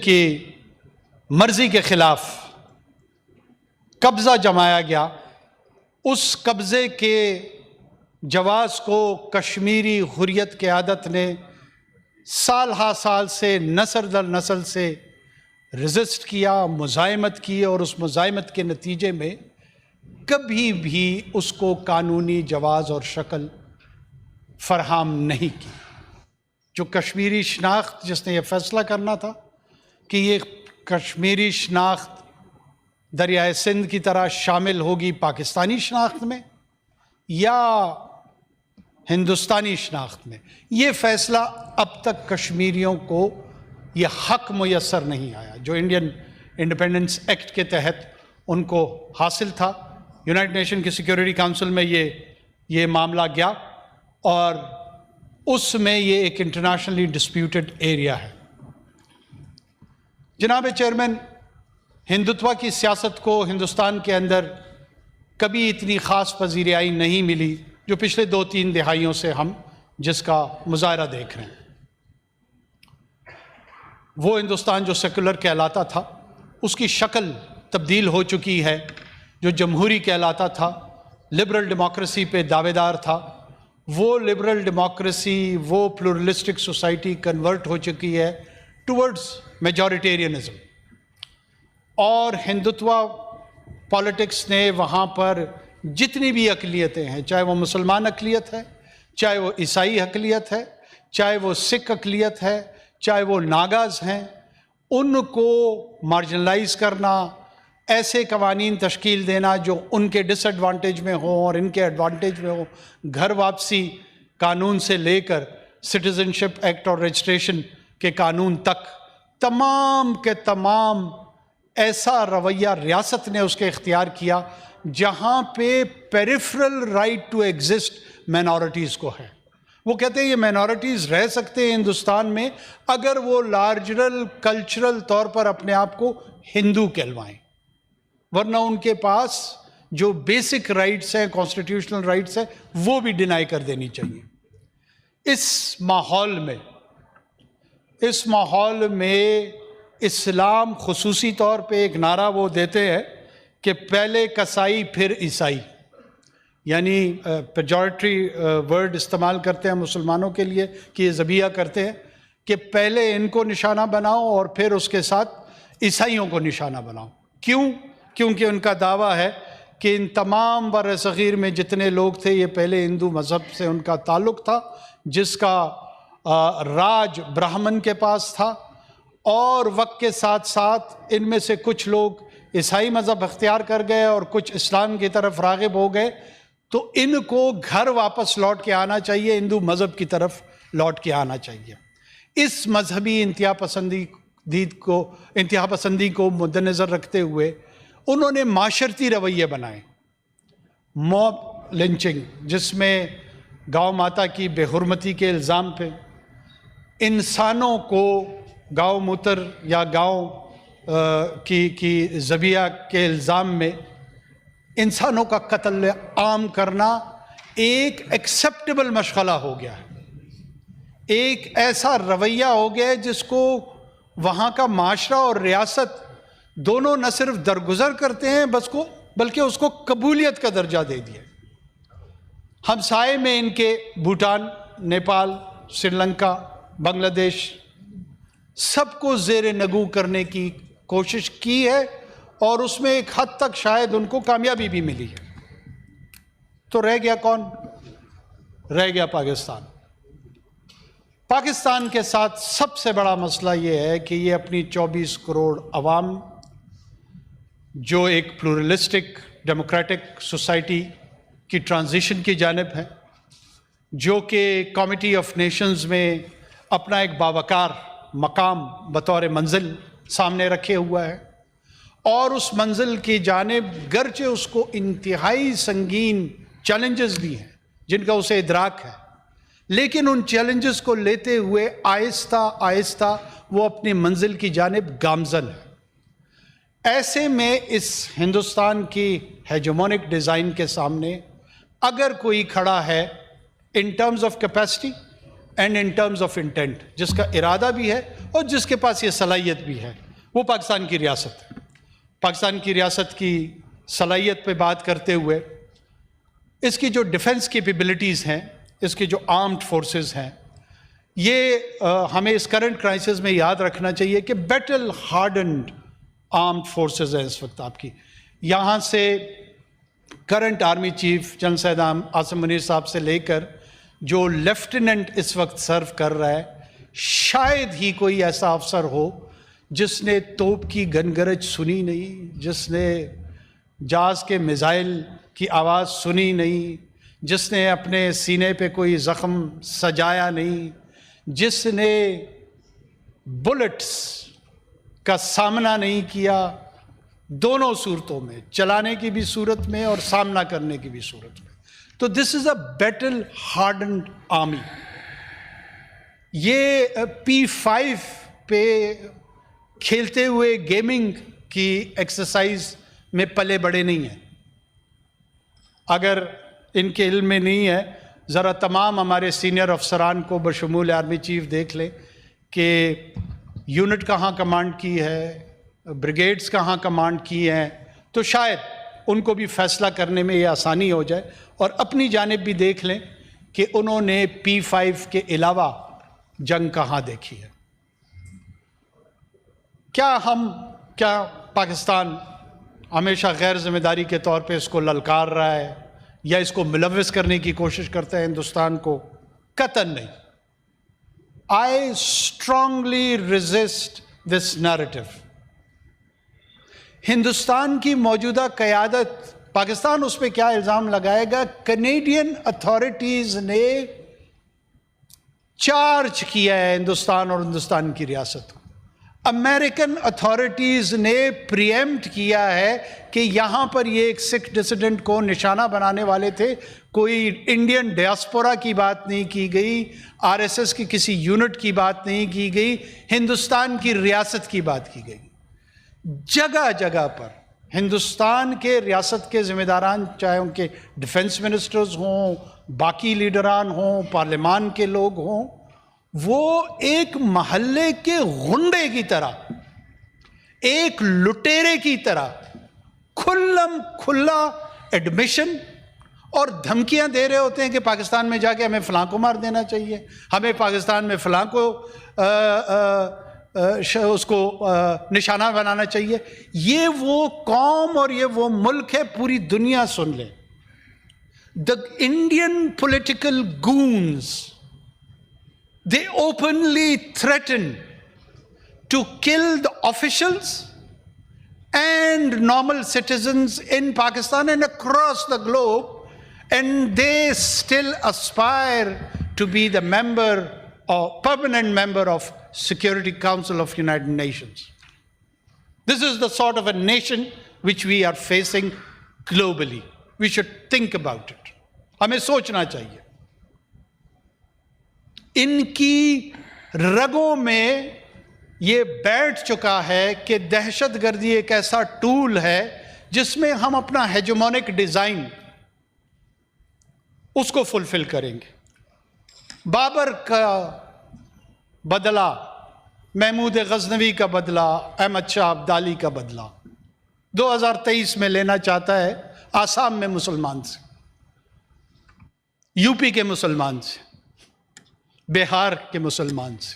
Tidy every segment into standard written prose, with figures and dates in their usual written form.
کی مرضی کے خلاف قبضہ جمایا گیا، اس قبضے کے جواز کو کشمیری حریت قیادت نے سال ہا سال سے نسل در نسل سے ریزسٹ کیا، مزاحمت کی، اور اس مزاحمت کے نتیجے میں کبھی بھی اس کو قانونی جواز اور شکل فراہم نہیں کی۔ جو کشمیری شناخت جس نے یہ فیصلہ کرنا تھا کہ یہ کشمیری شناخت دریائے سندھ کی طرح شامل ہوگی پاکستانی شناخت میں یا ہندوستانی شناخت میں، یہ فیصلہ اب تک کشمیریوں کو یہ حق میسر نہیں آیا جو انڈین انڈیپینڈنس ایکٹ کے تحت ان کو حاصل تھا۔ یونائٹڈ نیشن کی سیکیورٹی کونسل میں یہ معاملہ گیا اور اس میں یہ ایک انٹرنیشنلی ڈسپیوٹڈ ایریا ہے۔ جناب چیئرمین، ہندوتوا کی سیاست کو ہندوستان کے اندر کبھی اتنی خاص پذیرائی نہیں ملی جو پچھلے 2-3 دہائیوں سے ہم جس کا مظاہرہ دیکھ رہے ہیں۔ وہ ہندوستان جو سیکولر کہلاتا تھا اس کی شکل تبدیل ہو چکی ہے، جو جمہوری کہلاتا تھا، لبرل ڈیموکریسی پہ دعوے دار تھا، وہ لبرل ڈیموکریسی، وہ پلورلسٹک سوسائٹی کنورٹ ہو چکی ہے ٹورڈز میجورٹیرینزم، اور ہندوتوا پالیٹکس نے وہاں پر جتنی بھی اقلیتیں ہیں، چاہے وہ مسلمان اقلیت ہے، چاہے وہ عیسائی اقلیت ہے، چاہے وہ سکھ اقلیت ہے، چاہے وہ ناگاز ہیں، ان کو مارجنلائز کرنا، ایسے قوانین تشکیل دینا جو ان کے ڈس ایڈوانٹیج میں ہوں اور ان کے ایڈوانٹیج میں ہوں، گھر واپسی قانون سے لے کر سٹیزن شپ ایکٹ اور رجسٹریشن کے قانون تک، تمام کے تمام ایسا رویہ ریاست نے اس کے اختیار کیا جہاں پہ peripheral right to exist minorities کو ہے۔ وہ کہتے ہیں یہ مائنورٹیز رہ سکتے ہیں ہندوستان میں اگر وہ لارجرل کلچرل طور پر اپنے آپ کو ہندو کہلوائیں، ورنہ ان کے پاس جو بیسک رائٹس ہیں، کانسٹیٹیوشنل رائٹس ہیں، وہ بھی ڈینائی کر دینی چاہیے۔ اس ماحول میں اسلام خصوصی طور پہ ایک نعرہ وہ دیتے ہیں کہ پہلے کسائی پھر عیسائی، یعنی پیجورٹری ورڈ استعمال کرتے ہیں مسلمانوں کے لیے کہ یہ ذبیحہ کرتے ہیں کہ پہلے ان کو نشانہ بناؤ اور پھر اس کے ساتھ عیسائیوں کو نشانہ بناؤ۔ کیونکہ ان کا دعویٰ ہے کہ ان تمام بر صغیر میں جتنے لوگ تھے یہ پہلے ہندو مذہب سے ان کا تعلق تھا، جس کا راج برہمن کے پاس تھا، اور وقت کے ساتھ ساتھ ان میں سے کچھ لوگ عیسائی مذہب اختیار کر گئے اور کچھ اسلام کی طرف راغب ہو گئے، تو ان کو گھر واپس لوٹ کے آنا چاہیے، ہندو مذہب کی طرف لوٹ کے آنا چاہیے۔ اس مذہبی انتہا پسندی کو مد نظر رکھتے ہوئے انہوں نے معاشرتی رویے بنائے، موب لنچنگ جس میں گاؤں ماتا کی بے حرمتی کے الزام پہ انسانوں کو گاؤں موتر یا گاؤں کی ذبیحہ کے الزام میں انسانوں کا قتل عام کرنا ایک ایکسیپٹیبل مشغلہ ہو گیا ہے، ایک ایسا رویہ ہو گیا ہے جس کو وہاں کا معاشرہ اور ریاست دونوں نہ صرف درگزر کرتے ہیں بلکہ اس کو قبولیت کا درجہ دے دیا۔ ہمسائے میں ان کے بھوٹان، نیپال، سری لنکا، بنگلہ دیش سب کو زیر نگو کرنے کی کوشش کی ہے، اور اس میں ایک حد تک شاید ان کو کامیابی بھی ملی ہے۔ تو رہ گیا کون؟ رہ گیا پاکستان۔ پاکستان کے ساتھ سب سے بڑا مسئلہ یہ ہے کہ یہ اپنی 24 کروڑ عوام جو ایک پلورلسٹک ڈیموکریٹک سوسائٹی کی ٹرانزیشن کی جانب ہے، جو کہ کمیٹی آف نیشنز میں اپنا ایک باوقار مقام بطور منزل سامنے رکھے ہوا ہے، اور اس منزل کی جانب گرچہ اس کو انتہائی سنگین چیلنجز بھی ہیں جن کا اسے ادراک ہے، لیکن ان چیلنجز کو لیتے ہوئے آہستہ آہستہ وہ اپنی منزل کی جانب گامزن ہے۔ ایسے میں اس ہندوستان کی ہیجمونک ڈیزائن کے سامنے اگر کوئی کھڑا ہے in terms of capacity and in terms of intent, جس کا ارادہ بھی ہے اور جس کے پاس یہ صلاحیت بھی ہے، وہ پاکستان کی ریاست ہے۔ پاکستان کی ریاست کی صلاحیت پہ بات کرتے ہوئے، اس کی جو ڈیفنس کیپیبلٹیز ہیں، اس کی جو آرمڈ فورسز ہیں، یہ ہمیں اس کرنٹ کرائسس میں یاد رکھنا چاہیے کہ بیٹل ہارڈنڈ آرمڈ فورسز ہیں اس وقت آپ کی۔ یہاں سے current army chief general Syed Asim Munir صاحب سے لے کر جو لیفٹیننٹ اس وقت سرو کر رہا ہے، شاید ہی کوئی ایسا افسر ہو جس نے توپ کی گنگرج سنی نہیں، جس نے جاز کے میزائل کی آواز سنی نہیں، جس نے اپنے سینے پہ کوئی زخم سجایا نہیں، جس نے بلٹس کا سامنا نہیں کیا، دونوں صورتوں میں، چلانے کی بھی صورت میں اور سامنا کرنے کی بھی صورت میں۔ تو دس از اے بیٹل ہارڈنڈ آرمی۔ یہ P5 پہ کھیلتے ہوئے گیمنگ کی ایکسرسائز میں پلے بڑے نہیں ہیں۔ اگر ان کے علم میں نہیں ہے، ذرا تمام ہمارے سینئر افسران کو بشمول آرمی چیف دیکھ لیں کہ یونٹ کہاں کمانڈ کی ہے، بریگیڈز کہاں کمانڈ کی ہیں، تو شاید ان کو بھی فیصلہ کرنے میں یہ آسانی ہو جائے، اور اپنی جانب بھی دیکھ لیں کہ انہوں نے P5 کے علاوہ جنگ کہاں دیکھی ہے۔ کیا پاکستان ہمیشہ غیر ذمہ داری کے طور پہ اس کو للکار رہا ہے یا اس کو ملوث کرنے کی کوشش کرتا ہے ہندوستان کو؟ قطعاً نہیں۔ I strongly resist this narrative۔ Hindustan کی موجودہ قیادت، پاکستان اس پہ کیا الزام لگائے گا؟ کینیڈین اتھارٹیز نے چارج کیا ہے ہندوستان اور ہندوستان کی ریاست کو۔ امریکن اتھارٹیز نے پریمپٹ کیا ہے کہ یہاں پر یہ ایک سکھ ڈسیڈنٹ کو نشانہ بنانے والے تھے۔ کوئی انڈین ڈیاسپورا کی بات نہیں کی گئی، RSS کی کسی یونٹ کی بات نہیں کی گئی، ہندوستان کی ریاست کی بات کی گئی۔ جگہ جگہ پر ہندوستان کے ریاست کے ذمہ داران، چاہے ان کے ڈیفنس منسٹرز ہوں، باقی لیڈران ہوں، پارلیمان کے لوگ ہوں، وہ ایک محلے کے غنڈے کی طرح، ایک لٹیرے کی طرح کھلم کھلا ایڈمیشن اور دھمکیاں دے رہے ہوتے ہیں کہ پاکستان میں جا کے ہمیں فلاں کو مار دینا چاہیے، ہمیں پاکستان میں فلاں کو اس کو نشانہ بنانا چاہیے۔ یہ وہ قوم اور یہ وہ ملک ہے، پوری دنیا سن لے۔ The Indian political goons, they openly threaten to kill the officials and normal citizens in Pakistan and across the globe, and they still aspire to be the member or permanent member of Security Council of United Nations. This is the sort of a nation which we are facing globally. We should think about it. ہمیں سوچنا چاہیے۔ ان کی رگوں میں یہ بیٹھ چکا ہے کہ دہشت گردی ایک ایسا ٹول ہے جس میں ہم اپنا ہیجمونک ڈیزائن اس کو فلفل کریں گے۔ بابر کا بدلہ، محمود غزنوی کا بدلہ، احمد شاہ ابدالی کا بدلہ 2023 میں لینا چاہتا ہے آسام میں مسلمان سے، یوپی کے مسلمان سے، بہار کے مسلمان سے،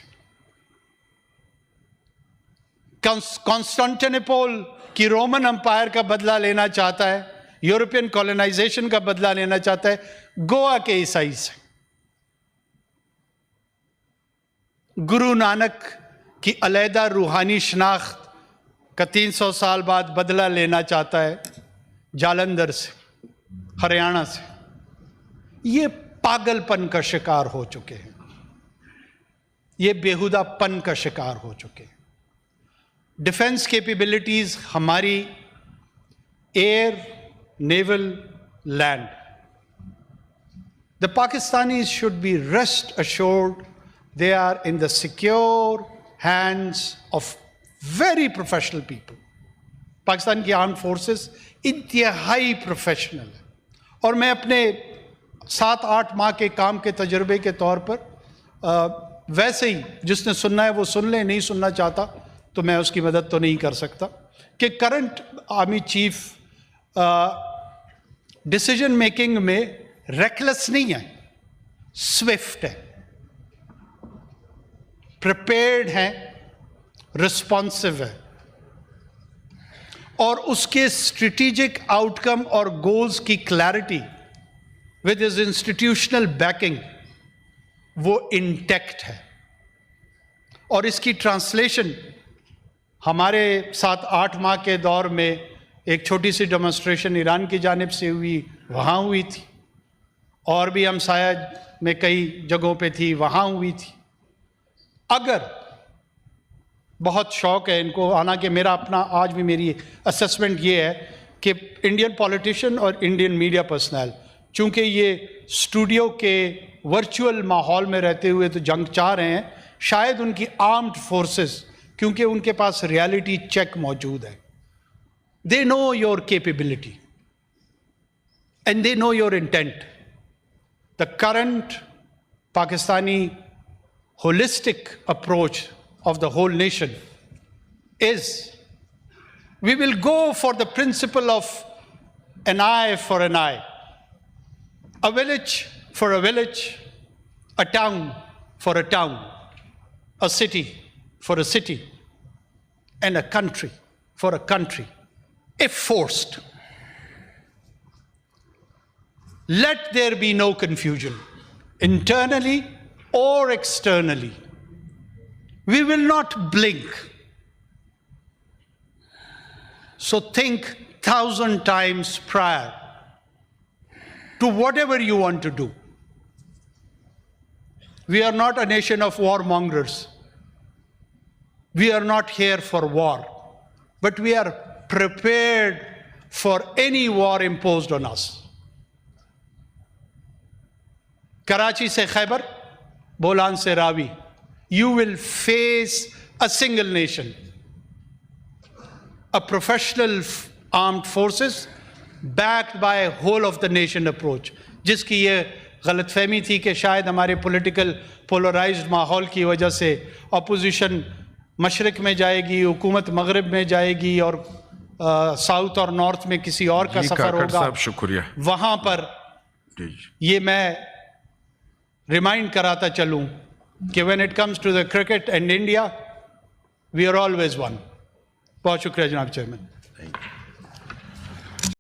کانسٹنٹینوپل کی رومن امپائر کا بدلہ لینا چاہتا ہے، یورپین کولونائزیشن کا بدلہ لینا چاہتا ہے گوا کے عیسائی سے، گرو نانک کی علیحدہ روحانی شناخت کا 300 سال بعد بدلہ لینا چاہتا ہے جالندھر سے، ہریانہ سے۔ یہ پاگل پن کا شکار ہو چکے ہیں، یہ بیہودہ پن کا شکار ہو چکے ہیں۔ ڈیفنس کیپیبلٹیز ہماری air, naval, land, the Pakistanis should be rest assured they are in the secure hands of very professional people. Pakistan کی آرم فورسز انتہائی پروفیشنل ہے، اور میں اپنے 7-8 ماہ کے کام کے تجربے کے طور پر ویسے ہی جس نے سننا ہے وہ سن لے, نہیں سننا چاہتا تو میں اس کی مدد تو نہیں کر سکتا. کہ current army chief decision making میں ریکلیس نہیں ہے, سوئفٹ ہے, پریپیئرڈ ہے, رسپانسو ہے, اور اس کے اسٹریٹجک آؤٹ کم اور گولز کی clarity with his institutional backing وہ انٹیکٹ ہے. اور اس کی ٹرانسلیشن ہمارے ساتھ 8 ماہ کے دور میں ایک چھوٹی سی ڈیمونسٹریشن ایران کی جانب سے ہوئی, وہاں ہوئی تھی, اور بھی ہمسایہ میں کئی جگہوں پہ تھی, وہاں ہوئی تھی. اگر بہت شوق ہے ان کو, حالانکہ میرا اپنا آج بھی میری اسسمنٹ یہ ہے کہ انڈین پولیٹیشین اور انڈین میڈیا پرسنل چونکہ یہ اسٹوڈیو کے ورچوئل ماحول میں رہتے ہوئے تو جنگ چاہ رہے ہیں, شاید ان کی آرمڈ فورسز کیونکہ ان کے پاس ریالٹی چیک موجود ہے, they know your capability and they know your intent. The current Pakistani holistic approach of the whole nation is we will go for the principle of an eye for an eye, a village for a village, a town for a town, a city for a city, and a country for a country, if forced. Let there be no confusion internally or externally. We will not blink. So think 1,000 times prior to whatever you want to do. We are not a nation of warmongers. We are not here for war, but we are prepared for any war imposed on us. Karachi se Khyber, Bolan se Ravi, you will face a single nation, a professional armed forces backed by a whole of the nation approach. جس کی یہ غلط فہمی تھی کہ شاید ہمارے political polarised ماحول کی وجہ سے اپوزیشن مشرق میں جائے گی, حکومت مغرب میں جائے گی, اور ساؤتھ اور نارتھ میں کسی اور کا سفر ہوگا. شکریہ. وہاں پر یہ میں ریمائنڈ کراتا چلوں کہ when it comes to the cricket and India, we are always one. بہت شکریہ جناب چیئرمین.